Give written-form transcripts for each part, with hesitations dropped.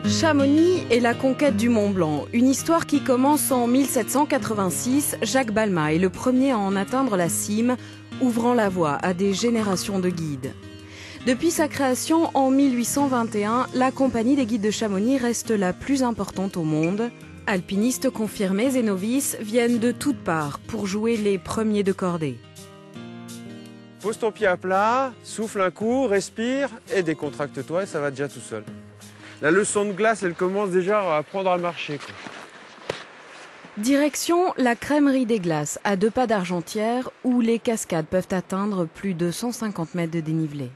Chamonix et la conquête du Mont Blanc, une histoire qui commence en 1786. Jacques Balmat est le premier à en atteindre la cime, ouvrant la voie à des générations de guides. Depuis sa création en 1821, la Compagnie des guides de Chamonix reste la plus importante au monde. Alpinistes confirmés et novices viennent de toutes parts pour jouer les premiers de cordée. Pose ton pied à plat, souffle un coup, respire et décontracte-toi et ça va déjà tout seul. La leçon de glace, elle commence déjà à apprendre à marcher, quoi. Direction la crèmerie des glaces, à 2 pas d'Argentière, où les cascades peuvent atteindre plus de 150 mètres de dénivelé.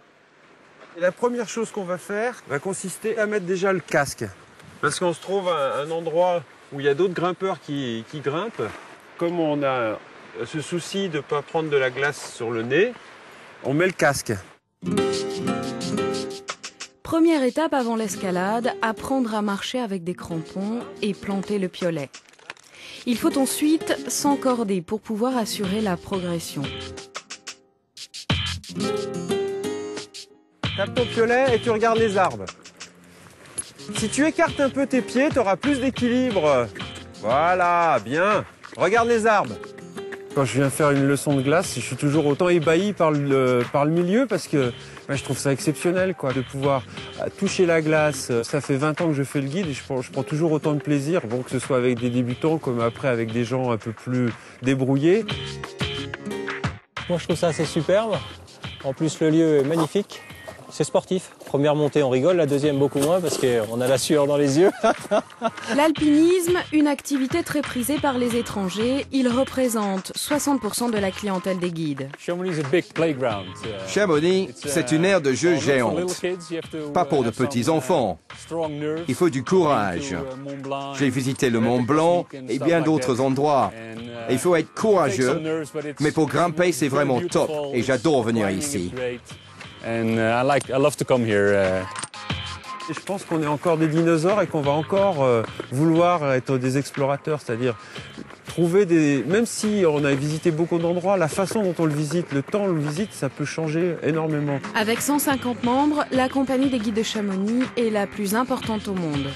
Et la première chose qu'on va faire va consister à mettre déjà le casque. Parce qu'on se trouve à un endroit où il y a d'autres grimpeurs qui grimpent. Comme on a ce souci de ne pas prendre de la glace sur le nez, on met le casque. Première étape avant l'escalade, apprendre à marcher avec des crampons et planter le piolet. Il faut ensuite s'encorder pour pouvoir assurer la progression. Tape ton piolet et tu regardes les arbres. Si tu écartes un peu tes pieds, tu auras plus d'équilibre. Voilà, bien. Regarde les arbres. Quand je viens faire une leçon de glace, je suis toujours autant ébahi par le milieu parce que je trouve ça exceptionnel, quoi, de pouvoir toucher la glace. Ça fait 20 ans que je fais le guide et je prends toujours autant de plaisir, bon, que ce soit avec des débutants comme après avec des gens un peu plus débrouillés. Moi, je trouve ça assez superbe. En plus, le lieu est magnifique. C'est sportif. Première montée, on rigole. La deuxième, beaucoup moins parce qu'on a la sueur dans les yeux. L'alpinisme, une activité très prisée par les étrangers. Il représente 60% de la clientèle des guides. Chamonix, c'est une aire de jeu géante. Pas pour de petits enfants. Il faut du courage. J'ai visité le Mont Blanc et bien d'autres endroits. Il faut être courageux, mais pour grimper, c'est vraiment top. Et j'adore venir ici. Et je pense qu'on est encore des dinosaures et qu'on va encore vouloir être des explorateurs, c'est-à-dire trouver des... Même si on a visité beaucoup d'endroits, la façon dont on le visite, le temps on le visite, ça peut changer énormément. Avec 150 membres, la Compagnie des guides de Chamonix est la plus importante au monde.